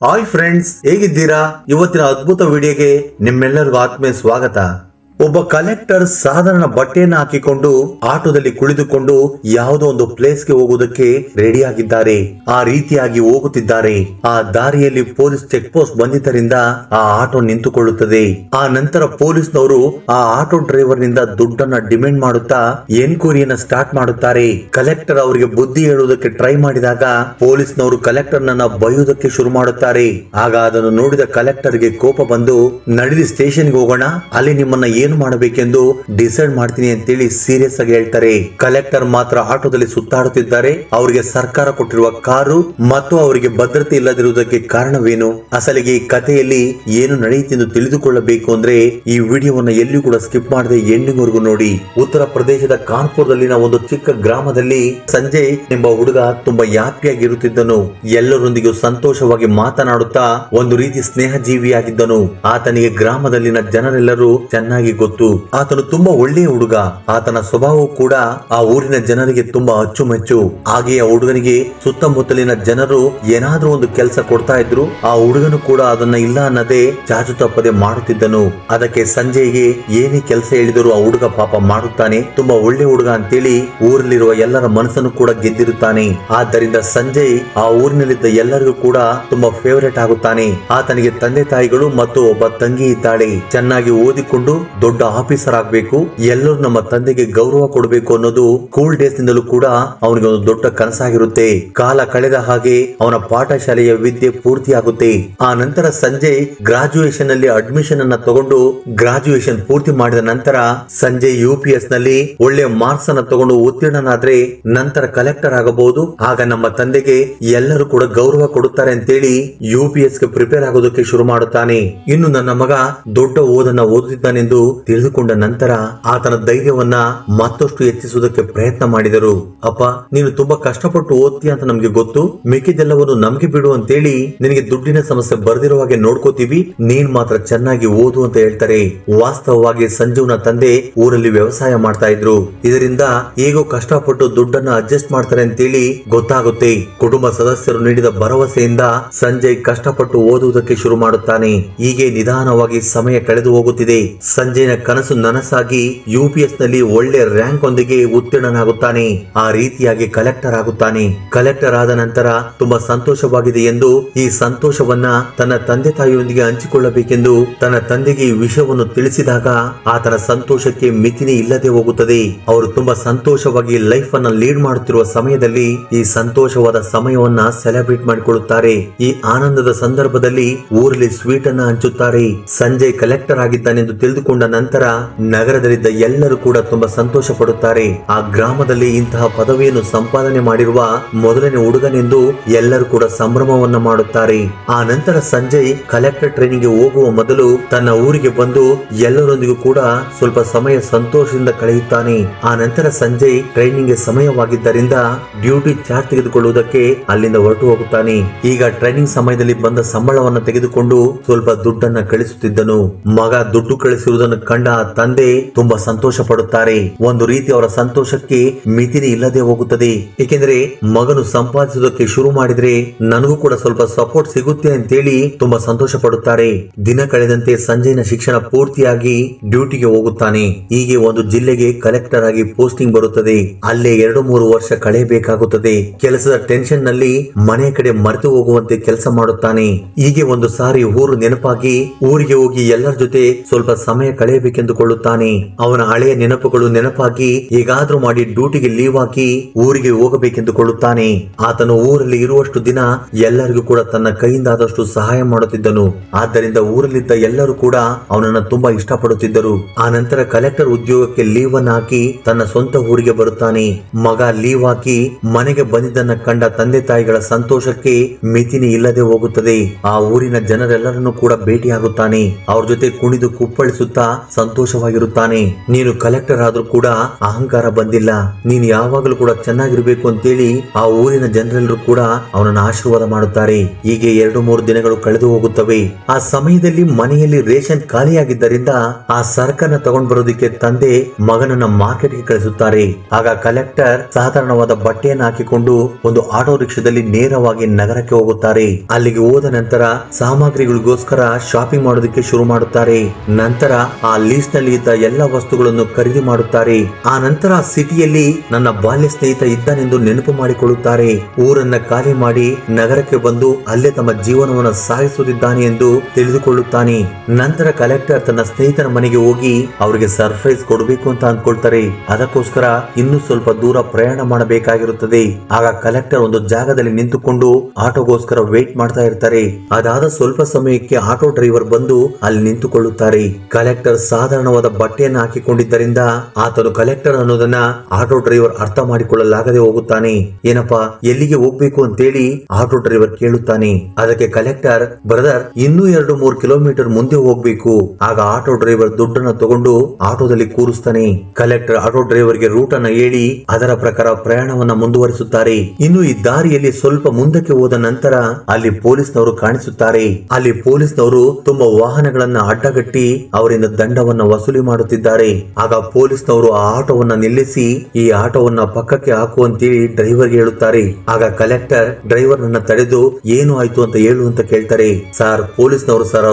Hi friends, ಹೇಗಿದ್ದೀರಾ? ಇವತ್ತಿನ ಅದ್ಭುತ ವಿಡಿಯೋಗೆ ನಿಮ್ಮೆಲ್ಲರಿಗೂ ಆತ್ಮೀಯ ಸ್ವಾಗತ. ಒಬ್ಬ ಕಲೆಕ್ಟರ್ ಸಾಧಾರಣ ಬಟ್ಟೆಯನ್ನು ಹಾಕಿಕೊಂಡು ಆಟೋದಲ್ಲಿ ಕುಳಿತುಕೊಂಡು ಯಾವುದೋ ಒಂದು ಪ್ಲೇಸ್ಗೆ ಹೋಗುವುದಕ್ಕೆ ರೆಡಿ ಆಗಿದ್ದಾರೆ. ಆ ರೀತಿಯಾಗಿ ಹೋಗುತ್ತಿದ್ದಾರೆ. ಆ ದಾರಿಯಲ್ಲಿ ಪೊಲೀಸ್ ಚೆಕ್ ಪೋಸ್ಟ್ ಬಂದಿದ್ದರಿಂದ ಆ ಆಟೋ ನಿಂತುಕೊಳ್ಳುತ್ತದೆ. ಆ ನಂತರ ಪೊಲೀಸ್ನವರು ಆ ಆಟೋ ಡ್ರೈವರ್ ನಿಂದ ದುಡ್ಡನ್ನ ಡಿಮ್ಯಾಂಡ್ ಮಾಡುತ್ತಾ ಎನ್ಕ್ವೈರಿಯನ್ನ ಸ್ಟಾರ್ಟ್ ಮಾಡುತ್ತಾರೆ. ಕಲೆಕ್ಟರ್ ಅವರಿಗೆ ಬುದ್ಧಿ ಹೇಳುವುದಕ್ಕೆ ಟ್ರೈ ಮಾಡಿದಾಗ ಪೊಲೀಸ್ನವರು ಕಲೆಕ್ಟರ್ ನನ್ನ ಬೈಯುವುದಕ್ಕೆ ಶುರು ಮಾಡುತ್ತಾರೆ. ಆಗ ಅದನ್ನು ನೋಡಿದ ಕಲೆಕ್ಟರ್ ಗೆ ಕೋಪ ಬಂದು, ನಡೀರಿ ಸ್ಟೇಷನ್ಗೆ ಹೋಗೋಣ, ಅಲ್ಲಿ ನಿಮ್ಮನ್ನ ಏನು ಮಾಡಬೇಕೆಂದು ಡಿಸೈಡ್ ಮಾಡ್ತೀನಿ ಅಂತೇಳಿ ಸೀರಿಯಸ್ ಆಗಿ ಹೇಳ್ತಾರೆ. ಕಲೆಕ್ಟರ್ ಮಾತ್ರ ಆಟೋದಲ್ಲಿ ಸುತ್ತಾಡುತ್ತಿದ್ದಾರೆ. ಅವರಿಗೆ ಸರ್ಕಾರ ಕೊಟ್ಟಿರುವ ಕಾರು ಮತ್ತು ಅವರಿಗೆ ಭದ್ರತೆ ಇಲ್ಲದಿರುವುದಕ್ಕೆ ಕಾರಣವೇನು, ಅಸಲಿಗೆ ಈ ಕಥೆಯಲ್ಲಿ ಏನು ನಡೆಯುತ್ತೆಂದು ತಿಳಿದುಕೊಳ್ಳಬೇಕು ಅಂದ್ರೆ ಈ ವಿಡಿಯೋವನ್ನು ಎಲ್ಲಿಯೂ ಕೂಡ ಸ್ಕಿಪ್ ಮಾಡದೆ ಎಂಡಿಂಗ್ ವರೆಗೂ ನೋಡಿ. ಉತ್ತರ ಪ್ರದೇಶದ ಕಾನ್ಪುರದಲ್ಲಿನ ಒಂದು ಚಿಕ್ಕ ಗ್ರಾಮದಲ್ಲಿ ಸಂಜಯ್ ಎಂಬ ಹುಡುಗ ತುಂಬಾ ಹ್ಯಾಪಿಯಾಗಿ ಇರುತ್ತಿದ್ದನು. ಎಲ್ಲರೊಂದಿಗೂ ಸಂತೋಷವಾಗಿ ಮಾತನಾಡುತ್ತಾ ಒಂದು ರೀತಿ ಸ್ನೇಹ ಜೀವಿಯಾಗಿದ್ದನು. ಆತನಿಗೆ ಗ್ರಾಮದಲ್ಲಿನ ಜನರೆಲ್ಲರೂ ಚೆನ್ನಾಗಿ ಗೊತ್ತು. ಆತನು ತುಂಬಾ ಒಳ್ಳೆಯ ಹುಡುಗ. ಆತನ ಸ್ವಭಾವವು ಕೂಡ ಆ ಊರಿನ ಜನರಿಗೆ ತುಂಬಾ ಅಚ್ಚುಮೆಚ್ಚು. ಹಾಗೆಯೇ ಆ ಹುಡುಗನಿಗೆ ಸುತ್ತಮುತ್ತಲಿನ ಜನರು ಏನಾದ್ರೂ ಒಂದು ಕೆಲಸ ಕೊಡ್ತಾ ಇದ್ರು, ಆ ಹುಡುಗನು ಕೂಡ ಅದನ್ನ ಇಲ್ಲ ಅನ್ನದೇ ಚಾಚು ತಪ್ಪದೆ ಮಾಡುತ್ತಿದ್ದನು. ಅದಕ್ಕೆ ಸಂಜಯ್ಗೆ ಏನೇ ಕೆಲಸ ಹೇಳಿದರೂ ಆ ಹುಡುಗ ಪಾಪ ಮಾಡುತ್ತಾನೆ. ತುಂಬಾ ಒಳ್ಳೆ ಹುಡುಗ ಅಂತೇಳಿ ಊರಲ್ಲಿರುವ ಎಲ್ಲರ ಮನಸ್ಸನ್ನು ಕೂಡ ಗೆದ್ದಿರುತ್ತಾನೆ. ಆದ್ದರಿಂದ ಸಂಜಯ್ ಆ ಊರಿನಲ್ಲಿದ್ದ ಎಲ್ಲರಿಗೂ ಕೂಡ ತುಂಬಾ ಫೇವರೇಟ್ ಆಗುತ್ತಾನೆ. ಆತನಿಗೆ ತಂದೆ ತಾಯಿಗಳು ಮತ್ತು ಒಬ್ಬ ತಂಗಿ ಇದ್ದಾಳೆ. ಚೆನ್ನಾಗಿ ಓದಿಕೊಂಡು ದೊಡ್ಡ ಆಫೀಸರ್ ಆಗಬೇಕು, ಎಲ್ಲರೂ ನಮ್ಮ ತಂದೆಗೆ ಗೌರವ ಕೊಡಬೇಕು ಅನ್ನೋದು ಸ್ಕೂಲ್ ಡೇಸ್ ನಿಂದಲೂ ಕೂಡ ಅವನಿಗೆ ಒಂದು ದೊಡ್ಡ ಕನಸಾಗಿರುತ್ತೆ. ಕಾಲ ಕಳೆದ ಹಾಗೆ ಅವನ ಪಾಠಶಾಲೆಯ ವಿದ್ಯೆ ಪೂರ್ತಿಯಾಗುತ್ತೆ. ಆ ನಂತರ ಸಂಜಯ್ ಗ್ರಾಜುಯೇಷನ್ ನಲ್ಲಿ ಅಡ್ಮಿಷನ್ ಅನ್ನ ತಗೊಂಡು ಗ್ರಾಜುಯೇಷನ್ ಪೂರ್ತಿ ಮಾಡಿದ ನಂತರ ಸಂಜಯ್ UPS ನಲ್ಲಿ ಒಳ್ಳೆ ಮಾರ್ಕ್ಸ್ ಅನ್ನ ತಗೊಂಡು ಉತ್ತೀರ್ಣನಾದ್ರೆ ನಂತರ ಕಲೆಕ್ಟರ್ ಆಗಬಹುದು. ಆಗ ನಮ್ಮ ತಂದೆಗೆ ಎಲ್ಲರೂ ಕೂಡ ಗೌರವ ಕೊಡುತ್ತಾರೆ ಅಂತೇಳಿ UPS ಗೆ ಪ್ರಿಪೇರ್ ಆಗೋದಕ್ಕೆ ಶುರು ಮಾಡುತ್ತಾನೆ. ಇನ್ನು ನನ್ನ ಮಗ ದೊಡ್ಡ ಓದನ್ನ ಓದುತ್ತಿದ್ದಾನೆಂದು ತಿಳಿದುಕೊಂಡ ನಂತರ ಆತನ ಧೈರ್ಯವನ್ನ ಮತ್ತಷ್ಟು ಹೆಚ್ಚಿಸುವುದಕ್ಕೆ ಪ್ರಯತ್ನ ಮಾಡಿದರು. ಅಪ್ಪ, ನೀನು ತುಂಬಾ ಕಷ್ಟಪಟ್ಟು ಓದ್ತೀಯ ಅಂತ ನಮ್ಗೆ ಗೊತ್ತು, ಮಿಕ್ಕಿದೆಲ್ಲವನ್ನು ನಮ್ಗೆ ಬಿಡು ಅಂತೇಳಿ ನಿನಗೆ ದುಡ್ಡಿನ ಸಮಸ್ಯೆ ಬರ್ದಿರೋ ಹಾಗೆ ನೋಡ್ಕೋತೀವಿ, ನೀನ್ ಮಾತ್ರ ಚೆನ್ನಾಗಿ ಓದು ಅಂತ ಹೇಳ್ತಾರೆ. ವಾಸ್ತವವಾಗಿ ಸಂಜೀವ್ನ ತಂದೆ ಊರಲ್ಲಿ ವ್ಯವಸಾಯ ಮಾಡ್ತಾ ಇದ್ರು. ಇದರಿಂದ ಹೇಗೋ ಕಷ್ಟಪಟ್ಟು ದುಡ್ಡನ್ನ ಅಡ್ಜಸ್ಟ್ ಮಾಡ್ತಾರೆ ಅಂತೇಳಿ ಗೊತ್ತಾಗುತ್ತೆ. ಕುಟುಂಬ ಸದಸ್ಯರು ನೀಡಿದ ಭರವಸೆಯಿಂದ ಸಂಜಯ್ ಕಷ್ಟಪಟ್ಟು ಓದುವುದಕ್ಕೆ ಶುರು ಮಾಡುತ್ತಾನೆ. ಹೀಗೆ ನಿಧಾನವಾಗಿ ಸಮಯ ಕಳೆದು ಹೋಗುತ್ತಿದೆ. ಸಂಜಯ್ನ ಕನಸು ನನಸಾಗಿ UPS ನಲ್ಲಿ ಒಳ್ಳೆ ರ್ಯಾಂಕ್ ಒಂದಿಗೆ ಉತ್ತೀರ್ಣನಾಗುತ್ತಾನೆ. ಆ ರೀತಿಯಾಗಿ ಕಲೆಕ್ಟರ್ ಆಗುತ್ತಾನೆ. ಕಲೆಕ್ಟರ್ ಆದ ನಂತರ ತುಂಬಾ ಸಂತೋಷವಾಗಿದೆ ಎಂದು ಈ ಸಂತೋಷವನ್ನ ತನ್ನ ತಂದೆ ತಾಯಿಯೊಂದಿಗೆ ಹಂಚಿಕೊಳ್ಳಬೇಕೆಂದು ತನ್ನ ತಂದೆಗೆ ಈ ವಿಷಯವನ್ನು ತಿಳಿಸಿದಾಗ ಆತನ ಸಂತೋಷಕ್ಕೆ ಮಿತಿನೇ ಇಲ್ಲದೆ ಹೋಗುತ್ತದೆ. ಅವರು ತುಂಬಾ ಸಂತೋಷವಾಗಿ ಲೈಫ್ ಅನ್ನ ಲೀಡ್ ಮಾಡುತ್ತಿರುವ ಸಮಯದಲ್ಲಿ ಈ ಸಂತೋಷವಾದ ಸಮಯವನ್ನ ಸೆಲೆಬ್ರೇಟ್ ಮಾಡಿಕೊಳ್ಳುತ್ತಾರೆ. ಈ ಆನಂದದ ಸಂದರ್ಭದಲ್ಲಿ ಊರಲ್ಲಿ ಸ್ವೀಟ್ ಅನ್ನ ಹಂಚುತ್ತಾರೆ. ಸಂಜಯ್ ಕಲೆಕ್ಟರ್ ಆಗಿದ್ದಾನೆಂದು ತಿಳಿದುಕೊಂಡ ನಂತರ ನಗರದಲ್ಲಿದ್ದ ಎಲ್ಲರೂ ಕೂಡ ತುಂಬಾ ಸಂತೋಷ ಪಡುತ್ತಾರೆ. ಆ ಗ್ರಾಮದಲ್ಲಿ ಇಂತಹ ಪದವಿಯನ್ನು ಸಂಪಾದನೆ ಮಾಡಿರುವ ಮೊದಲನೇ ಹುಡುಗನೆಂದು ಎಲ್ಲರೂ ಕೂಡ ಸಂಭ್ರಮವನ್ನ ಮಾಡುತ್ತಾರೆ. ಆ ನಂತರ ಸಂಜಯ್ ಕಲೆಕ್ಟರ್ ಟ್ರೈನಿಂಗ್ ಗೆ ಹೋಗುವ ಮೊದಲು ತನ್ನ ಊರಿಗೆ ಬಂದು ಎಲ್ಲರೊಂದಿಗೂ ಕೂಡ ಸ್ವಲ್ಪ ಸಮಯ ಸಂತೋಷದಿಂದ ಕಳೆಯುತ್ತಾನೆ. ಆ ನಂತರ ಸಂಜಯ್ ಟ್ರೈನಿಂಗ್ ಗೆ ಸಮಯವಾಗಿದ್ದರಿಂದ ಡ್ಯೂಟಿ ಚಾರ್ಜ್ ತೆಗೆದುಕೊಳ್ಳುವುದಕ್ಕೆ ಅಲ್ಲಿಂದ ಹೊರಟು ಹೋಗುತ್ತಾನೆ. ಈಗ ಟ್ರೈನಿಂಗ್ ಸಮಯದಲ್ಲಿ ಬಂದ ಸಂಬಳವನ್ನು ತೆಗೆದುಕೊಂಡು ಸ್ವಲ್ಪ ದುಡ್ಡನ್ನ ಕಳಿಸುತ್ತಿದ್ದನು. ಮಗ ದುಡ್ಡು ಕಳಿಸಿರುವುದನ್ನು ಕಂಡ ತಂದೆ ತುಂಬಾ ಸಂತೋಷ ಪಡುತ್ತಾರೆ. ಒಂದು ರೀತಿ ಅವರ ಸಂತೋಷಕ್ಕೆ ಮಿತಿನೇ ಇಲ್ಲದೆ ಹೋಗುತ್ತದೆ. ಏಕೆಂದ್ರೆ ಮಗನು ಸಂಪಾದಿಸುವುದಕ್ಕೆ ಶುರು ಮಾಡಿದ್ರೆ ನನಗೂ ಕೂಡ ಸ್ವಲ್ಪ ಸಪೋರ್ಟ್ ಸಿಗುತ್ತೆ ಅಂತೇಳಿ ತುಂಬಾ ಸಂತೋಷ ಪಡುತ್ತಾರೆ. ದಿನ ಕಳೆದಂತೆ ಸಂಜಯ್ನ ಶಿಕ್ಷಣ ಪೂರ್ತಿಯಾಗಿ ಡ್ಯೂಟಿಗೆ ಹೋಗುತ್ತಾನೆ. ಹೀಗೆ ಒಂದು ಜಿಲ್ಲೆಗೆ ಕಲೆಕ್ಟರ್ ಆಗಿ ಪೋಸ್ಟಿಂಗ್ ಬರುತ್ತದೆ. ಅಲ್ಲೇ 2-3 ವರ್ಷ ಕಳೆಯಬೇಕಾಗುತ್ತದೆ. ಕೆಲಸದ ಟೆನ್ಷನ್ ನಲ್ಲಿ ಮನೆ ಕಡೆ ಮರೆತು ಹೋಗುವಂತೆ ಕೆಲಸ ಮಾಡುತ್ತಾನೆ. ಹೀಗೆ ಒಂದು ಸಾರಿ ಊರು ನೆನಪಾಗಿ ಊರಿಗೆ ಹೋಗಿ ಎಲ್ಲರ ಜೊತೆ ಸ್ವಲ್ಪ ಸಮಯ ಕಳೆಯಬೇಕೆಂದುಕೊಳ್ಳುತ್ತಾನೆ. ಅವನ ಹಳೆಯ ನೆನಪುಗಳು ನೆನಪಾಗಿ ಹೇಗಾದ್ರೂ ಮಾಡಿ ಡ್ಯೂಟಿಗೆ ಲೀವ್ ಹಾಕಿ ಊರಿಗೆ ಹೋಗಬೇಕೆಂದುಕೊಳ್ಳುತ್ತಾನೆ. ಆತನು ಊರಲ್ಲಿ ಇರುವಷ್ಟು ದಿನ ಎಲ್ಲರಿಗೂ ಕೂಡ ತನ್ನ ಕೈಯಿಂದ ಆದಷ್ಟು ಸಹಾಯ ಮಾಡುತ್ತಿದ್ದನು. ಆದ್ದರಿಂದ ಊರಲ್ಲಿದ್ದ ಎಲ್ಲರೂ ಕೂಡ ಅವನನ್ನ ತುಂಬಾ ಇಷ್ಟಪಡುತ್ತಿದ್ದರು. ಆ ನಂತರ ಕಲೆಕ್ಟರ್ ಉದ್ಯೋಗಕ್ಕೆ ಲೀವ್ ಅನ್ನು ಹಾಕಿ ತನ್ನ ಸ್ವಂತ ಊರಿಗೆ ಬರುತ್ತಾನೆ. ಮಗ ಲೀವ್ ಹಾಕಿ ಮನೆಗೆ ಬಂದಿದ್ದನ್ನ ಕಂಡ ತಂದೆ ತಾಯಿಗಳ ಸಂತೋಷಕ್ಕೆ ಮಿತಿನೇ ಇಲ್ಲದೆ ಹೋಗುತ್ತದೆ. ಆ ಊರಿನ ಜನರೆಲ್ಲರನ್ನು ಕೂಡ ಭೇಟಿಯಾಗುತ್ತಾನೆ. ಅವ್ರ ಜೊತೆ ಕುಣಿದು ಕುಪ್ಪಳಿಸುತ್ತಾ ಸಂತೋಷವಾಗಿರುತ್ತಾನೆ. ನೀನು ಕಲೆಕ್ಟರ್ ಆದ್ರೂ ಕೂಡ ಅಹಂಕಾರ ಬಂದಿಲ್ಲ, ನೀನು ಯಾವಾಗಲೂ ಕೂಡ ಚೆನ್ನಾಗಿರ್ಬೇಕು ಅಂತೇಳಿ ಆ ಊರಿನ ಜನರೆಲ್ಲರೂ ಕೂಡ ಅವನನ್ನ ಆಶೀರ್ವಾದ ಮಾಡುತ್ತಾರೆ. ಹೀಗೆ 2-3 ದಿನಗಳು ಕಳೆದು ಹೋಗುತ್ತವೆ. ಆ ಸಮಯದಲ್ಲಿ ಮನೆಯಲ್ಲಿ ರೇಷನ್ ಖಾಲಿಯಾಗಿದ್ದರಿಂದ ಆ ಸರಕನ್ನ ತಗೊಂಡ್ ಬರೋದಕ್ಕೆ ತಂದೆ ಮಗನನ್ನ ಮಾರ್ಕೆಟ್ಗೆ ಕಳಿಸುತ್ತಾರೆ. ಆಗ ಕಲೆಕ್ಟರ್ ಸಾಧಾರಣವಾದ ಬಟ್ಟೆಯನ್ನು ಹಾಕಿಕೊಂಡು ಒಂದು ಆಟೋ ರಿಕ್ಷಾದಲ್ಲಿ ನೇರವಾಗಿ ನಗರಕ್ಕೆ ಹೋಗುತ್ತಾರೆ. ಅಲ್ಲಿಗೆ ಹೋದ ನಂತರ ಸಾಮಗ್ರಿಗಳಿಗೋಸ್ಕರ ಶಾಪಿಂಗ್ ಮಾಡೋದಕ್ಕೆ ಶುರು ಮಾಡುತ್ತಾರೆ. ನಂತರ ಆ ಲೀಸ್ಟ್ ನಲ್ಲಿ ಇದ್ದ ಎಲ್ಲ ವಸ್ತುಗಳನ್ನು ಖರೀದಿ ಮಾಡುತ್ತಾರೆ. ಆ ನಂತರ ಸಿಟಿಯಲ್ಲಿ ನನ್ನ ಬಾಲ್ಯ ಸ್ನೇಹಿತ ಇದ್ದಾನೆಂದು ನೆನಪು ಮಾಡಿಕೊಳ್ಳುತ್ತಾರೆ. ಊರನ್ನ ಖಾಲಿ ಮಾಡಿ ನಗರಕ್ಕೆ ಬಂದು ಅಲ್ಲೇ ತಮ್ಮ ಜೀವನವನ್ನು ಸಾಗಿಸುತ್ತಿದ್ದಾನೆ ಎಂದು ತಿಳಿದುಕೊಳ್ಳುತ್ತಾನೆ. ನಂತರ ಕಲೆಕ್ಟರ್ ತನ್ನ ಸ್ನೇಹಿತನ ಮನೆಗೆ ಹೋಗಿ ಅವರಿಗೆ ಸರ್ಪ್ರೈಸ್ ಕೊಡಬೇಕು ಅಂತ ಅಂದ್ಕೊಳ್ತಾರೆ. ಅದಕ್ಕೋಸ್ಕರ ಇನ್ನೂ ಸ್ವಲ್ಪ ದೂರ ಪ್ರಯಾಣ ಮಾಡಬೇಕಾಗಿರುತ್ತದೆ. ಆಗ ಕಲೆಕ್ಟರ್ ಒಂದು ಜಾಗದಲ್ಲಿ ನಿಂತುಕೊಂಡು ಆಟೋಗೋಸ್ಕರ ವೇಟ್ ಮಾಡ್ತಾ ಇರ್ತಾರೆ. ಅದಾದ ಸ್ವಲ್ಪ ಸಮಯಕ್ಕೆ ಆಟೋ ಡ್ರೈವರ್ ಬಂದು ಅಲ್ಲಿ ನಿಂತುಕೊಳ್ಳುತ್ತಾರೆ. ಕಲೆಕ್ಟರ್ ಸಾಧಾರಣವಾದ ಬಟ್ಟೆಯನ್ನು ಹಾಕಿಕೊಂಡಿದ್ದರಿಂದ ಆತನು ಕಲೆಕ್ಟರ್ ಅನ್ನೋದನ್ನ ಆಟೋ ಡ್ರೈವರ್ ಅರ್ಥ ಮಾಡಿಕೊಳ್ಳಲಾಗದೆ ಹೋಗುತ್ತಾನೆ. ಏನಪ್ಪಾ, ಎಲ್ಲಿಗೆ ಹೋಗ್ಬೇಕು ಅಂತೇಳಿ ಆಟೋ ಡ್ರೈವರ್ ಕೇಳುತ್ತಾನೆ. ಅದಕ್ಕೆ ಕಲೆಕ್ಟರ್, ಬ್ರದರ್, ಇನ್ನೂ 2-3 ಕಿಲೋಮೀಟರ್ ಮುಂದೆ ಹೋಗ್ಬೇಕು. ಆಗ ಆಟೋ ಡ್ರೈವರ್ ದುಡ್ಡನ್ನ ತಗೊಂಡು ಆಟೋದಲ್ಲಿ ಕೂರಿಸ್ತಾನೆ. ಕಲೆಕ್ಟರ್ ಆಟೋ ಡ್ರೈವರ್ಗೆ ರೂಟ್ ಅನ್ನ ಹೇಳಿ ಅದರ ಪ್ರಕಾರ ಪ್ರಯಾಣವನ್ನ ಮುಂದುವರಿಸುತ್ತಾರೆ. ಇನ್ನು ಈ ದಾರಿಯಲ್ಲಿ ಸ್ವಲ್ಪ ಮುಂದಕ್ಕೆ ಹೋದ ನಂತರ ಅಲ್ಲಿ ಪೊಲೀಸ್ನವರು ಕಾಣಿಸುತ್ತಾರೆ. ಅಲ್ಲಿ ಪೊಲೀಸ್ನವರು ತುಂಬಾ ವಾಹನಗಳನ್ನ ಅಡ್ಡಗಟ್ಟಿ ಅವರಿಂದ ದಂಡವನ್ನ ವಸೂಲಿ ಮಾಡುತ್ತಿದ್ದಾರೆ. ಆಗ ಪೊಲೀಸ್ನವರು ಆ ಆಟೋವನ್ನ ನಿಲ್ಲಿಸಿ ಈ ಆಟೋವನ್ನ ಪಕ್ಕಕ್ಕೆ ಹಾಕುವಂತೇಳಿ ಡ್ರೈವರ್ಗೆ ಹೇಳುತ್ತಾರೆ. ಆಗ ಕಲೆಕ್ಟರ್ ಡ್ರೈವರ್ ನನ್ನ ತಡೆದು ಏನು ಆಯ್ತು ಅಂತ ಹೇಳು ಅಂತ ಕೇಳ್ತಾರೆ. ಸರ್, ಪೊಲೀಸ್ನವರು ಸರ್,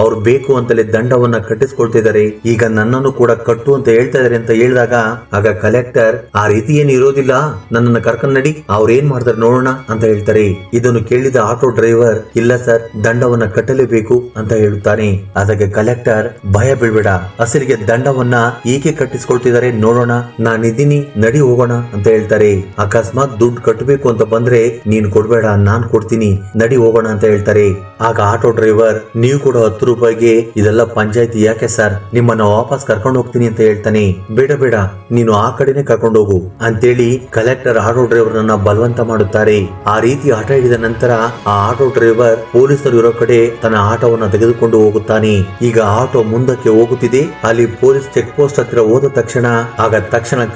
ಅವರು ಬೇಕು ಅಂತಲೇ ದಂಡವನ್ನ ಕಟ್ಟಿಸ್ಕೊಳ್ತಿದ್ದಾರೆ, ಈಗ ನನ್ನನ್ನು ಕೂಡ ಕಟ್ಟು ಅಂತ ಹೇಳ್ತಾ ಇದಾರೆ ಅಂತ ಹೇಳಿದಾಗ ಆಗ ಕಲೆಕ್ಟರ್, ಆ ರೀತಿ ಏನು ಇರೋದಿಲ್ಲ, ನನ್ನನ್ನು ಕರ್ಕೊಂಡ್ ನಡಿ, ಅವ್ರ ಏನ್ ಮಾಡ್ತಾರೆ ನೋಡೋಣ ಅಂತ ಹೇಳ್ತಾರೆ. ಇದನ್ನು ಕೇಳಿದ ಆಟೋ ಡ್ರೈವರ್, ಇಲ್ಲ ಸರ್, ದಂಡವನ್ನ ಕಟ್ಟಲೇಬೇಕು ಅಂತ ಹೇಳುತ್ತಾನೆ. ಅದಕ್ಕೆ ಕಲೆಕ್ಟರ್, ಭಯ ಬೀಳ್ಬೇಡ, ಅಸಲಿಗೆ ದಂಡವನ್ನ ಏಕೆ ಕಟ್ಟಿಸ್ಕೊಳ್ತಿದ್ದಾರೆ ನೋಡೋಣ, ನಾನಿದ್ದೀನಿ, ನಡಿ ಹೋಗೋಣ ಅಂತ ಹೇಳ್ತಾರೆ. ಅಕಸ್ಮಾತ್ ದುಡ್ಡು ಕಟ್ಟಬೇಕು ಅಂತ ಬಂದ್ರೆ ನೀನ್ ಕೊಡ್ಬೇಡ, ನಾನ್ ಕೊಡ್ತೀನಿ, ನಡಿ ಹೋಗೋಣ ಅಂತ ಹೇಳ್ತಾರೆ. ಆಗ ಆಟೋ ಡ್ರೈವರ್, ನೀವು ಕೂಡ 10 ರೂಪಾಯಿಗೆ ಇದೆಲ್ಲ ಪಂಚಾಯತಿ ಯಾಕೆ ಸರ್, ನಿಮ್ಮನ್ನ ವಾಪಸ್ ಕರ್ಕೊಂಡು ಹೋಗ್ತೀನಿ ಅಂತ ಹೇಳ್ತಾನೆ. ಬೇಡ ಬೇಡ, ನೀನು ಆ ಕಡೆನೆ ಕರ್ಕೊಂಡು ಹೋಗು ಅಂತೇಳಿ ಕಲೆಕ್ಟರ್ ಆಟೋ ಡ್ರೈವರ್ ನನ್ನ ಬಲವಂತ ಮಾಡುತ್ತಾರೆ. ಆ ರೀತಿ ಆಟ ಹಿಡಿದ ನಂತರ ಆ ಆಟೋ ಡ್ರೈವರ್ ಪೊಲೀಸರು ಇರೋ ಕಡೆ ತನ್ನ ಆಟೋವನ್ನ ತೆಗೆದುಕೊಂಡು ಹೋಗುತ್ತಾನೆ. ಈಗ ಆಟೋ ಮುಂದಕ್ಕೆ ಹೋಗುತ್ತಿದೆ. ಅಲ್ಲಿ ಪೊಲೀಸ್ ಚೆಕ್ ಪೋಸ್ಟ್ ಹತ್ತಿರ ಹೋದ ತಕ್ಷಣ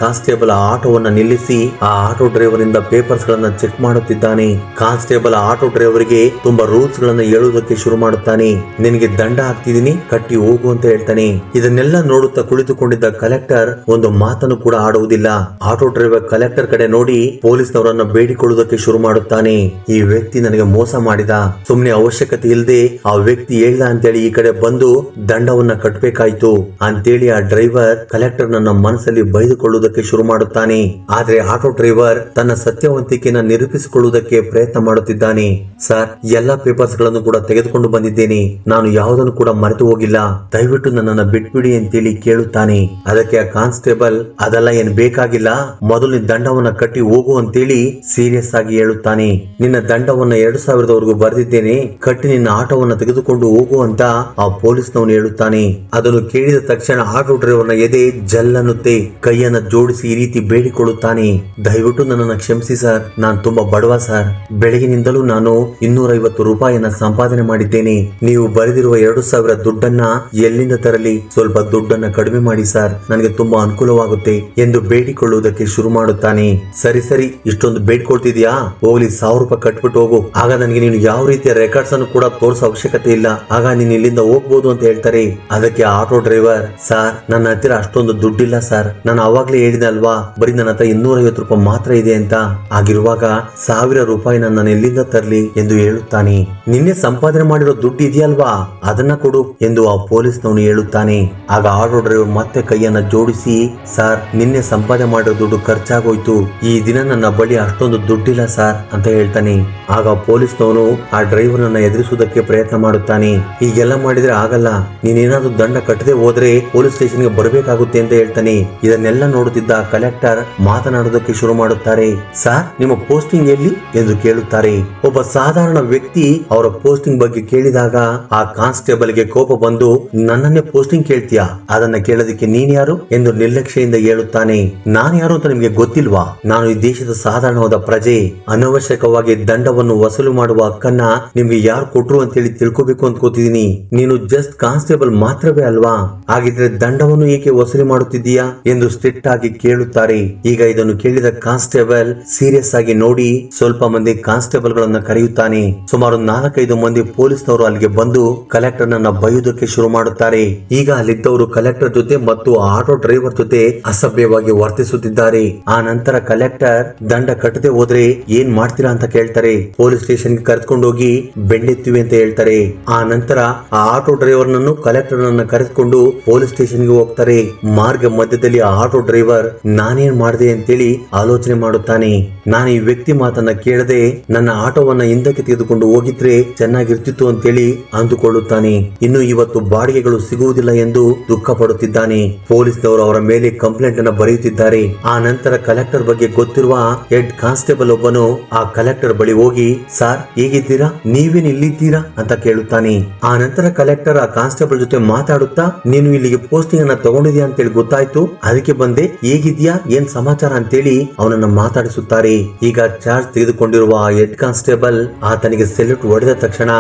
ಕಾನ್ಸ್ಟೇಬಲ್ ಆ ಆಟೋವನ್ನ ನಿಲ್ಲಿಸಿ ಆ ಆಟೋ ಡ್ರೈವರ್ ಇಂದ ಪೇಪರ್ಸ್ ಗಳನ್ನ ಚೆಕ್ ಮಾಡುತ್ತಿದ್ದಾನೆ. ಕಾನ್ಸ್ಟೇಬಲ್ ಆಟೋ ಡ್ರೈವರ್ಗೆ ತುಂಬಾ ರೂಲ್ಸ್ ಗಳನ್ನ ಹೇಳುವುದಕ್ಕೆ ಶುರು ಮಾಡುತ್ತಾನೆ. ನಿನಗೆ ದಂಡ ಹಾಕ್ತಿದೀನಿ, ಕಟ್ಟಿ ಹೋಗು ಅಂತ ಹೇಳ್ತಾನೆ. ಇದನ್ನೆಲ್ಲ ನೋಡುತ್ತಾ ಕುಳಿತುಕೊಂಡಿದ್ದ ಕಲೆಕ್ಟರ್ ಒಂದು ಮಾತನ್ನು ಕೂಡ ಆಡುವುದಿಲ್ಲ. ಆಟೋ ಡ್ರೈವರ್ ಕಲೆಕ್ಟರ್ ಕಡೆ ನೋಡಿ ಪೊಲೀಸ್ನವರನ್ನ ಬೇಡಿಕೊಳ್ಳುವುದಕ್ಕೆ ಶುರು ಮಾಡುತ್ತಾನೆ. ಈ ವ್ಯಕ್ತಿ ನನಗೆ ಮೋಸ ಮಾಡಿದ, ಸುಮ್ನೆ ಅವಶ್ಯಕತೆ ಇಲ್ಲದೆ ಆ ವ್ಯಕ್ತಿ ಹೇಳ್ದ ಅಂತೇಳಿ ಈ ಕಡೆ ಬಂದು ದಂಡವನ್ನ ಕಟ್ಟಬೇಕಾಯ್ತು ಅಂತೇಳಿ ಆ ಡ್ರೈವರ್ ಕಲೆಕ್ಟರ್ ನನ್ನ ಮನಸ್ಸಲ್ಲಿ ಬೈದುಕೊಳ್ಳುವುದಕ್ಕೆ ಶುರು ಮಾಡುತ್ತಾನೆ. ಆದ್ರೆ ಆಟೋ ಡ್ರೈವರ್ ತನ್ನ ಸತ್ಯವಂತಿಕೆಯನ್ನು ನಿರೂಪಿಸಿಕೊಳ್ಳುವುದಕ್ಕೆ ಪ್ರಯತ್ನ ಮಾಡುತ್ತಿದ್ದಾನೆ. ಸರ್, ಎಲ್ಲಾ ಪೇಪರ್ಸ್ ಗಳನ್ನು ಕೂಡ ತೆಗೆದುಕೊಂಡು ಬಂದಿದ್ದೇನೆ, ನಾನು ಯಾವುದನ್ನು ಕೂಡ ಮರೆತು ಹೋಗಿಲ್ಲ, ದಯವಿಟ್ಟು ನನ್ನನ್ನ ಬಿಟ್ಬಿಡಿ ಅಂತೇಳಿ ಕೇಳುತ್ತಾನೆ. ಅದಕ್ಕೆ ಆ ಕಾನ್ಸ್ಟೇಬಲ್, ಅದೆಲ್ಲ ಏನ್ ಬೇಕಾಗಿಲ್ಲ, ಮೊದಲು ನಿನ್ನ ದಂಡವನ್ನ ಕಟ್ಟಿ ಹೋಗು ಅಂತೇಳಿ ಸೀರಿಯಸ್ ಆಗಿ ಹೇಳುತ್ತಾನೆ. ನಿನ್ನ ದಂಡವನ್ನ 2000 ಬರೆದಿದ್ದೇನೆ, ಕಟ್ಟಿ ನಿನ್ನ ಆಟೋವನ್ನ ತೆಗೆದುಕೊಂಡು ಹೋಗು ಅಂತ ಆ ಪೊಲೀಸ್ನವನು ಹೇಳುತ್ತಾನೆ. ಅದನ್ನು ಕೇಳಿದ ತಕ್ಷಣ ಆಟೋ ಡ್ರೈವರ್ನ ಎದೆ ಜಲ್ಲನ್ನುತ್ತೆ. ಕೈಯನ್ನ ಜೋಡಿಸಿ ಈ ರೀತಿ ಬೇಡಿಕೊಳ್ಳುತ್ತಾನೆ. ದಯವಿಟ್ಟು ನನ್ನನ್ನು ಕ್ಷಮಿಸಿ ಸರ್, ನಾನು ತುಂಬಾ ಬಡವ ಸರ್, ಬೆಳಗಿನಿಂದಲೂ ನಾನು 250 ರೂಪಾಯಿಯನ್ನ ಸಂಪಾದನೆ ಮಾಡಿದ್ದೇನೆ, ನೀವು ಬರೆದಿರುವ 2000 ದುಡ್ಡನ್ನ ಎಲ್ಲಿಂದ ತರಲಿ, ಸ್ವಲ್ಪ ದುಡ್ಡನ್ನ ಕಡಿಮೆ ಮಾಡಿ ಸರ್, ನನಗೆ ತುಂಬಾ ಅನುಕೂಲವಾಗುತ್ತೆ ಎಂದು ಬೇಡಿಕೊಳ್ಳುವುದಕ್ಕೆ ಶುರು ಮಾಡುತ್ತಾನೆ. ಸರಿ ಸರಿ, ಇಷ್ಟೊಂದು ಬೇಡ್ಕೊಳ್ತಿದ್ಯಾ, ಹೋಗ್ಲಿ 1000 ರೂಪಾಯಿ ಕಟ್ಬಿಟ್ಟು ಹೋಗು, ಆಗ ನನಗೆ ನೀನು ಯಾವ ರೀತಿಯ ರೆಕಾರ್ಡ್ಸ್ ಅನ್ನು ಕೂಡ ತೋರಿಸೋ ಅವಶ್ಯಕತೆ ಇಲ್ಲ, ಆಗ ನೀನು ಇಲ್ಲಿಂದ ಹೋಗ್ಬೋದು ಅಂತ ಹೇಳ್ತಾರೆ. ಅದಕ್ಕೆ ಆಟೋ ಡ್ರೈವರ್, ಸರ್, ನನ್ನ ಹತ್ತಿರ ಅಷ್ಟೊಂದು ದುಡ್ಡಿಲ್ಲ ಸರ್, ನಾನು ಅವಾಗ್ಲೇ ಹೇಳಿದೆ ಅಲ್ವಾ, ಬರೀ ನನ್ನ ಹತ್ರ 250 ರೂಪಾಯಿ ಮಾತ್ರ ಇದೆ ಅಂತ, ಆಗಿರುವಾಗ 1000 ರೂಪಾಯಿ ನಾನು ಎಲ್ಲಿಂದ ತರಲಿ ಎಂದು ಹೇಳುತ್ತಾನೆ. ನಿನ್ನೆ ಸಂಪಾದನೆ ಮಾಡಿರೋ ದುಡ್ಡು ಇದೆಯಲ್ವಾ, ಅದನ್ನ ಕೊಡು ಎಂದು ಆ ಪೊಲೀಸ್ನವನು ಹೇಳುತ್ತಾನೆ. ಆಗ ಆಟೋ ಡ್ರೈವರ್ ಮತ್ತೆ ಕೈಯನ್ನ ಜೋಡಿಸಿ, ಸರ್, ನಿನ್ನೆ ಸಂಪಾದನೆ ಮಾಡಿರೋ ದುಡ್ಡು ಖರ್ಚಾಗೋಯ್ತು, ಈ ದಿನ ನನ್ನ ಬಳಿ ಅಷ್ಟೊಂದು ದುಡ್ಡಿಲ್ಲ ಸರ್ ಅಂತ ಹೇಳ್ತಾನೆ. ಆಗ ಪೊಲೀಸ್ನವನು ಆ ಡ್ರೈವರ್ ನನ್ನ ಎದುರಿಸುವುದಕ್ಕೆ ಪ್ರಯತ್ನ ಮಾಡುತ್ತಾನೆ. ಹೀಗೆಲ್ಲ ಮಾಡಿದ್ರೆ ಆಗಲ್ಲ, ನೀನೇನಾದ್ರೂ ದಂಡ ಕಟ್ಟದೆ ಹೋದ್ರೆ ಪೊಲೀಸ್ ಸ್ಟೇಷನ್ಗೆ ಬರಬೇಕಾಗುತ್ತೆ ಅಂತ ಹೇಳ್ತಾನೆ. ಇದನ್ನೆಲ್ಲ ನೋಡುತ್ತಿದ್ದ ಕಲೆಕ್ಟರ್ ಮಾತನಾಡುವುದಕ್ಕೆ ಶುರು ಮಾಡುತ್ತಾರೆ. ಸರ್, ನಿಮ್ಮ ಪೋಸ್ಟಿಂಗ್ ಎಲ್ಲಿ ಎಂದು ಕೇಳುತ್ತಾರೆ. ಒಬ್ಬ ಸಾಧಾರಣ ವ್ಯಕ್ತಿ ಅವರ ಪೋಸ್ಟಿಂಗ್ ಬಗ್ಗೆ ಕೇಳಿದಾಗ ಆ ಕಾನ್ಸ್ಟೇಬಲ್ ಗೆ ಕೋಪ ಬಂದು, ನನ್ನನ್ನೇ ಪೋಸ್ಟಿಂಗ್ ಕೇಳ್ತೀಯಾ, ಅದನ್ನ ಕೇಳೋದಕ್ಕೆ ನೀನ್ ಯಾರು ಎಂದು ನಿರ್ಲಕ್ಷ್ಯದಿಂದ ಹೇಳುತ್ತಾನೆ. ನಾನು ಯಾರು ಅಂತ ನಿಮ್ಗೆ ಗೊತ್ತಿಲ್ವಾ, ನಾನು ಈ ದೇಶದ ಸಾಧಾರಣವಾದ ಪ್ರಜೆ, ಅನವಶ್ಯಕವಾಗಿ ದಂಡವನ್ನು ವಸೂಲು ಮಾಡುವ ಹಕ್ಕನ್ನ ನಿಮ್ಗೆ ಯಾರು ಕೊಟ್ರು ಅಂತ ಹೇಳಿ ತಿಳ್ಕೋಬೇಕು ಅಂತ ಕೂತಿದ್ದೀನಿ. ನೀನು ಜಸ್ಟ್ ಕಾನ್ಸ್ಟೇಬಲ್ ಮಾತ್ರವೇ ಅಲ್ವಾ, ಹಾಗಿದ್ರೆ ದಂಡವನ್ನು ಏಕೆ ವಸೂಲಿ ಮಾಡುತ್ತಿದ್ದೀಯಾ ಎಂದು ಸ್ಟ್ರಿಕ್ಟ್ ಆಗಿ ಕೇಳುತ್ತಾರೆ. ಈಗ ಇದನ್ನು ಕೇಳಿದ ಕಾನ್ಸ್ಟೇಬಲ್ ಸೀರಿಯಸ್ ಆಗಿ ನೋಡಿ ಸ್ವಲ್ಪ ಮಂದಿ ಕಾನ್ಸ್ಟೇಬಲ್ ಗಳನ್ನ ಕರೆಯುತ್ತಾನೆ. ಸುಮಾರು 4-5 ಮಂದಿ ಪೊಲೀಸ್ನವರು ಅಲ್ಲಿಗೆ ಬಂದು ಕಲೆಕ್ಟರ್ ನನ್ನ ಬೈಯುವುದಕ್ಕೆ ಶುರು ಮಾಡುತ್ತಾರೆ. ಈಗ ಅಲ್ಲಿದ್ದವರು ಕಲೆಕ್ಟರ್ ಜೊತೆ ಮತ್ತು ಆಟೋ ಡ್ರೈವರ್ ಜೊತೆ ಅಸಭ್ಯವಾಗಿ ವರ್ತಿಸುತ್ತಿದ್ದಾರೆ. ಆ ನಂತರ ಕಲೆಕ್ಟರ್ ದಂಡ ಕಟ್ಟದೆ ಹೋದ್ರೆ ಏನ್ ಮಾಡ್ತೀರಾ ಅಂತ ಕೇಳ್ತಾರೆ. ಪೊಲೀಸ್ ಸ್ಟೇಷನ್ ಗೆ ಕರೆದುಕೊಂಡು ಹೋಗಿ ಬೆಂಡೆತ್ತಿವಿ ಅಂತ ಹೇಳ್ತಾರೆ. ಆ ನಂತರ ಆ ಆಟೋ ಡ್ರೈವರ್ ನನ್ನು ಕಲೆಕ್ಟರ್ ನನ್ನ ಕರೆದುಕೊಂಡು ಪೊಲೀಸ್ ಸ್ಟೇಷನ್ ಗೆ ಹೋಗ್ತಾರೆ. ಮಾರ್ಗ ಮಧ್ಯದಲ್ಲಿ ಆ ಆಟೋ ಡ್ರೈವರ್ ನಾನೇನ್ ಮಾಡಿದೆ ಅಂತೇಳಿ ಆಲೋಚನೆ ಮಾಡುತ್ತಾನೆ. ನಾನು ಈ ವ್ಯಕ್ತಿ ಮಾತನ್ನ ಕೇಳದೆ ನನ್ನ ಆಟೋವನ್ನ ಹಿಂದಕ್ಕೆ ತೆಗೆದುಕೊಂಡು ಹೋಗಿದ್ರೆ ಚೆನ್ನಾಗಿರ್ತಿತ್ತು ಅಂತೇಳಿ ಅಂದುಕೊಳ್ಳುತ್ತಾನೆ. ಇನ್ನು ಇವತ್ತು ಬಾಡಿಗೆಗಳು ಸಿಗುವುದಿಲ್ಲ ಎಂದು ದುಃಖ ಪಡುತ್ತಿದ್ದಾನೆ. ಪೊಲೀಸ್ನವರು ಅವರ ಮೇಲೆ ಕಂಪ್ಲೇಂಟ್ ಅನ್ನ ಬರೆಯುತ್ತಿದ್ದಾರೆ. ಆ ನಂತರ ಕಲೆಕ್ಟರ್ ಬಗ್ಗೆ ಗೊತ್ತಿರುವ ಹೆಡ್ ಕಾನ್ಸ್ಟೇಬಲ್ ಒಬ್ಬನು ಆ ಕಲೆಕ್ಟರ್ ಬಳಿ ಹೋಗಿ, ಸಾರ್ ಹೇಗಿದ್ದೀರಾ, ನೀವೇನ್ ಇಲ್ಲಿದ್ದೀರಾ ಅಂತ ಕೇಳುತ್ತಾನೆ. ಆ ನಂತರ ಕಲೆಕ್ಟರ್ ಆ ಕಾನ್ಸ್ಟೇಬಲ್ ಜೊತೆ ಮಾತಾಡುತ್ತಾ, ನೀನು ಇಲ್ಲಿಗೆ ಪೋಸ್ಟಿಂಗ್ ಅನ್ನ ತಗೊಂಡಿದ್ಯಾ ಅಂತೇಳಿ ಗೊತ್ತಾಯ್ತು, ಅದಕ್ಕೆ ಬಂದೆ, ಹೇಗಿದ್ಯಾ, ಏನ್ ಸಮಾಚಾರ ಅಂತೇಳಿ ಅವನನ್ನ ಮಾತಾಡಿಸುತ್ತಾರೆ. ಈಗ ಚಾರ್ಜ್ ತೆಗೆದುಕೊಂಡಿರುವ ಹೆಡ್ ಕಾನ್ಸ್ಟೇಬಲ್ ಆತನಿಗೆ ಸೆಲ್ಯೂಟ್ ಹೊಡೆದ ತಕ್ಷಣ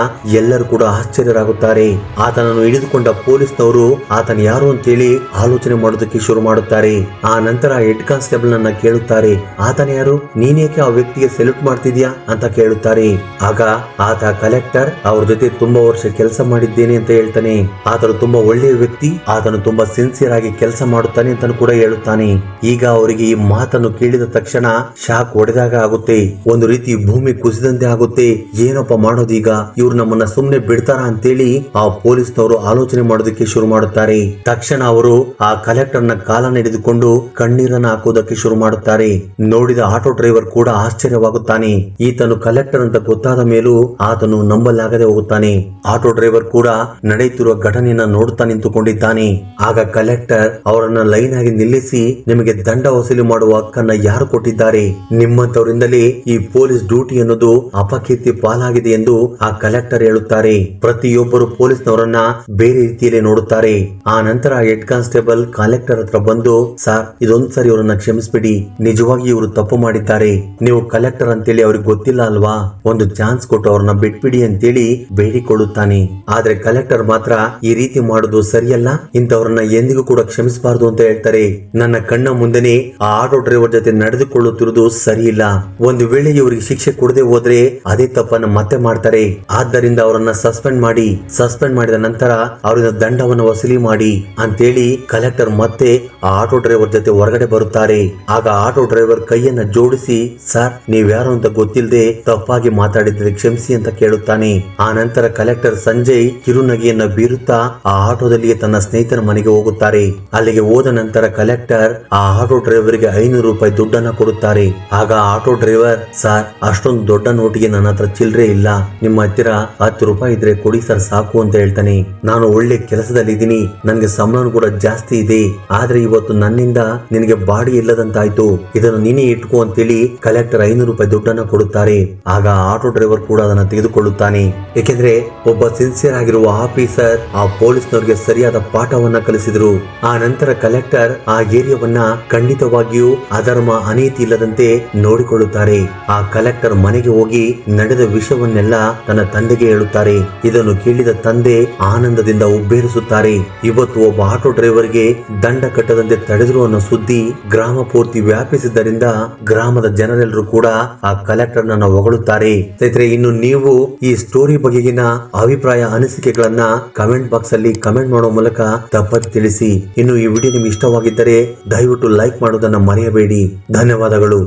ಎಲ್ಲರೂ ಕೂಡ ಆಶ್ಚರ್ಯರಾಗುತ್ತಾರೆ. ಆತನನ್ನು ಹಿಡಿದುಕೊಂಡ ಪೊಲೀಸ್ನವರು ಆತನ ಯಾರು ಅಂತೇಳಿ ಆಲೋಚನೆ ಮಾಡೋದಕ್ಕೆ ಶುರು ಮಾಡುತ್ತಾರೆ. ಆ ನಂತರ ಹೆಡ್ ಕಾನ್ಸ್ಟೇಬಲ್ ನನ್ನ ಕೇಳುತ್ತಾರೆ, ಆತನ ಯಾರು, ನೀನೇಕೆ ಆ ವ್ಯಕ್ತಿಗೆ ಸೆಲ್ಯೂಟ್ ಮಾಡ್ತಿದ್ಯಾ ಅಂತ ಕೇಳುತ್ತಾರೆ. ಆಗ ಆತ ಕಲೆಕ್ಟರ್ ಅವ್ರ ಜೊತೆ ತುಂಬಾ ವರ್ಷ ಕೆಲಸ ಮಾಡಿದ್ದೇನೆ ಅಂತ ಹೇಳ್ತಾನೆ. ಆತನು ತುಂಬಾ ಒಳ್ಳೆಯ ವ್ಯಕ್ತಿ, ಆತನು ತುಂಬಾ ಸಿನ್ಸಿಯರ್ ಆಗಿ ಕೆಲಸ ಮಾಡುತ್ತಾನೆ ಅಂತ ಕೂಡ ಹೇಳುತ್ತಾನೆ. ಈಗ ಅವರಿಗೆ ಈ ಮಾತನ್ನು ಕೇಳಿದ ತಕ್ಷಣ ಶಾಕ್ ಹೊಡೆದಾಗ ಆಗುತ್ತೆ. ಒಂದು ರೀತಿ ಭೂಮಿ ಕುಸಿದಂತೆ ಆಗುತ್ತೆ. ಏನಪ್ಪ ಮಾಡೋದೀಗ, ಇವ್ರು ನಮ್ಮನ್ನ ಸುಮ್ನೆ ಬಿಡ್ತಾರ ಅಂತೇಳಿ ಆ ಪೊಲೀಸ್ನವರು ಆಲೋಚನೆ ಮಾಡೋದಕ್ಕೆ ಶುರು ಮಾಡುತ್ತಾರೆ. ತಕ್ಷಣ ಅವರು ಆ ಕಲೆಕ್ಟರ್ ನ ಕಾಲನ್ನು ಹಿಡಿದುಕೊಂಡು ಕಣ್ಣೀರನ್ನ ಹಾಕುವುದಕ್ಕೆ ಶುರು ಮಾಡುತ್ತಾರೆ. ನೋಡಿದ ಆಟೋ ಡ್ರೈವರ್ ಕೂಡ ಆಶ್ಚರ್ಯವಾಗುತ್ತಾನೆ. ಈತನು ಕಲೆಕ್ಟರ್ ಅಂತ ಗೊತ್ತಾದ ಮೇಲೂ ಆತನು ನಂಬಲಾಗದೆ ಹೋಗುತ್ತಾನೆ. ಆಟೋ ಡ್ರೈವರ್ ಕೂಡ ನಡೆಯುತ್ತಿರುವ ಘಟನೆಯನ್ನ ನೋಡುತ್ತಾ ನಿಂತುಕೊಂಡಿದ್ದಾನೆ. ಆಗ ಕಲೆಕ್ಟರ್ ಅವರನ್ನ ಲೈನ್ ಆಗಿ ನಿಲ್ಲಿಸಿ, ನಿಮಗೆ ದಂಡ ವಸೂಲಿ ಮಾಡುವ ಹಕ್ಕನ್ನ ಯಾರು ಕೊಟ್ಟಿದ್ದಾರೆ, ನಿಮ್ಮಂತವರಿಂದಲೇ ಈ ಪೊಲೀಸ್ ಡ್ಯೂಟಿ ಅನ್ನೋದು ಅಪಕೀರ್ತಿ ಪಾಲಾಗಿದೆ ಎಂದು ಆ ಕಲೆಕ್ಟರ್ ಹೇಳುತ್ತಾರೆ. ಪ್ರತಿಯೊಬ್ಬರು ಪೊಲೀಸ್ನವರನ್ನ ಬೇರೆ ರೀತಿಯಲ್ಲಿ ನೋಡುತ್ತಾರೆ. ಆ ನಂತರ ಹೆಡ್ ಕಾನ್ಸ್ಟೇಬಲ್ ಕಲೆಕ್ಟರ್ ಹತ್ರ ಬಂದು, ಸಾರ್ ಇದೊಂದ್ಸರಿ ಇವರನ್ನ ಕ್ಷಮಿಸ್ಬಿಡಿ, ನಿಜವಾಗಿ ಇವರು ತಪ್ಪು ಮಾಡಿದ್ದಾರೆ, ನೀವು ಕಲೆಕ್ಟರ್ ಅಂತೇಳಿ ಅವ್ರಿಗೆ ಗೊತ್ತಿಲ್ಲ ಅಲ್ವಾ, ಒಂದು ಚಾನ್ಸ್ ಕೊಟ್ಟು ಅವ್ರನ್ನ ಬಿಟ್ಬಿಡಿ ಅಂತೇಳಿ ಬೇಡಿಕೊಳ್ಳುತ್ತಾನೆ. ಆದ್ರೆ ಕಲೆಕ್ಟರ್ ಮಾತ್ರ ಈ ರೀತಿ ಮಾಡುದು ಸರಿಯಲ್ಲ, ಇಂಥವ್ರನ್ನ ಎಂದಿಗೂ ಕೂಡ ಕ್ಷಮಿಸಬಾರದು ಅಂತ ಹೇಳ್ತಾರೆ. ನನ್ನ ಕಣ್ಣ ಮುಂದೆನೆ ಆ ಆಟೋ ಡ್ರೈವರ್ ಜೊತೆ ನಡೆದುಕೊಳ್ಳುತ್ತಿರುವುದು ಸರಿ ಇಲ್ಲ. ಒಂದು ವೇಳೆ ಇವರಿಗೆ ಶಿಕ್ಷೆ ಕೊಡದೆ ಹೋದ್ರೆ ಅದೇ ತಪ್ಪನ್ನ ಮತ್ತೆ ಮಾಡ್ತಾರೆ. ಆದ್ದರಿಂದ ಅವರನ್ನ ಸಸ್ಪೆಂಡ್ ಮಾಡಿ, ಸಸ್ಪೆಂಡ್ ಮಾಡಿದ ನಂತರ ಅವರಿಂದ ದಂಡವನ್ನು ವಸೂಲಿ ಮಾಡಿ ಅಂತೇಳಿ ಕಲೆಕ್ಟರ್ ಮತ್ತೆ ಆ ಆಟೋ ಡ್ರೈವರ್ ಜೊತೆ ಹೊರಗಡೆ ಬರುತ್ತಾರೆ. ಆಗ ಆಟೋ ಡ್ರೈವರ್ ಕೈಯನ್ನ ಜೋಡಿಸಿ, ಸರ್ ನೀವ್ಯಾರು ಅಂತ ಗೊತ್ತಿಲ್ಲದೆ ತಪ್ಪಾಗಿ ಮಾತಾಡಿದ್ರೆ ಕ್ಷಮಿಸಿ ಅಂತ ಕೇಳುತ್ತಾನೆ. ಆ ನಂತರ ಕಲೆಕ್ಟರ್ ಸಂಜಯ್ ಕಿರುನಗೆಯನ್ನ ಬೀರುತ್ತಾ ಆ ಆಟೋದಲ್ಲಿಯೇ ತನ್ನ ಸ್ನೇಹಿತರ ಮನೆಗೆ ಹೋಗುತ್ತಾರೆ. ಅಲ್ಲಿಗೆ ಹೋದ ನಂತರ ಕಲೆಕ್ಟರ್ ಆ ಆಟೋ ಡ್ರೈವರ್ಗೆ 500 ರೂಪಾಯಿ ದುಡ್ಡನ್ನ ಕೊಡುತ್ತಾರೆ. ಆಗ ಆಟೋ ಡ್ರೈವರ್, ಸರ್ ಅಷ್ಟೊಂದು ದೊಡ್ಡ ನೋಟಿಗೆ ನನ್ನ ಹತ್ರ ಚಿಲ್ಲರೆ ಇಲ್ಲ, ನಿಮ್ಮ ಹತ್ತಿರ 10 ರೂಪಾಯಿ ಇದ್ರೆ ಕೊಡಿ ಸರ್ ಸಾಕು ಅಂತ ಹೇಳ್ತಾನೆ. ನಾನು ಒಳ್ಳೆ ಕೆಲಸದಲ್ಲಿ ಇದ್ದೀನಿ, ನನ್ಗೆ ಸಂಬಳ ಕೂಡ ಜಾಸ್ತಿ ಇದೆ, ಆದ್ರೆ ಇವತ್ತು ನನ್ನಿಂದ ನಿನಗೆ ಬಾಡಿ ಇಲ್ಲದಂತಾಯ್ತು, ಇದನ್ನು ನೀನೇ ಇಟ್ಕೋ ಅಂತೇಳಿ ಕಲೆಕ್ಟರ್ 500 ರೂಪಾಯಿ ದುಡ್ಡನ್ನ ಕೊಡುತ್ತಾರೆ. ಆಗ ಆಟೋ ಡ್ರೈವರ್ ಕೂಡ ಅದನ್ನ ತೆಗೆದುಕೊಳ್ಳುತ್ತಾನೆ. ಏಕೆಂದ್ರೆ ಒಬ್ಬ ಸಿನ್ಸಿಯರ್ ಆಗಿರುವ ಆಫೀಸರ್ ಆ ಪೊಲೀಸ್ನವರಿಗೆ ಸರಿಯಾದ ಪಾಠವನ್ನ ಕಲಿಸಿದ್ರು. ಆ ನಂತರ ಕಲೆಕ್ಟರ್ ಆ ಏರಿಯಾವನ್ನ ಖಂಡಿತವಾಗಿಯೂ ಅಧರ್ಮ ಅನೀತಿ ಇಲ್ಲದಂತೆ ನೋಡಿಕೊಳ್ಳುತ್ತಾರೆ. ಆ ಕಲೆಕ್ಟರ್ ಮನೆಗೆ ಹೋಗಿ ನಡೆದ ವಿಷಯವನ್ನೆಲ್ಲ ತನ್ನ ತಂದೆಗೆ ಹೇಳುತ್ತಾರೆ. ಇದನ್ನು ಕೇಳಿದ ತಂದೆ ಆನಂದದಿಂದ ಉಬ್ಬೇರಿಸುತ್ತಾರೆ. ಇವತ್ತು ಒಬ್ಬ ಆಟೋ ಡ್ರೈವರ್ಗೆ ದಂಡ ಕಟ್ಟದಂತೆ ತಡೆದ್ರು ಅನ್ನೋ ಸುದ್ದಿ ಗ್ರಾಮ ಪೂರ್ತಿ ವ್ಯಾಪಿಸಿದ್ದರಿಂದ ಗ್ರಾಮದ ಜನರೆಲ್ಲರೂ ಕೂಡ ಆ ಕಲೆಕ್ಟರ್ ನನ್ನ ಹೊಗಳುತ್ತಾರೆ. ಸ್ನೇಹಿತರೆ, ಇನ್ನು ನೀವು ಈ ಸ್ಟೋರಿ ಬಗೆಗಿನ ಅಭಿಪ್ರಾಯ ಅನಿಸಿಕೆಗಳನ್ನ ಕಮೆಂಟ್ ಬಾಕ್ಸ್ ಅಲ್ಲಿ ಕಮೆಂಟ್ ಮಾಡೋ ಮೂಲಕ ತಪ್ಪದೆ ತಿಳಿಸಿ. ಇನ್ನು ಈ ವಿಡಿಯೋ ನಿಮ್ಗೆ ಇಷ್ಟವಾಗಿದ್ದರೆ ದಯವಿಟ್ಟು ಲೈಕ್ ಮಾಡೋದನ್ನ ಮರೆಯಬೇಡಿ. ಧನ್ಯವಾದಗಳು.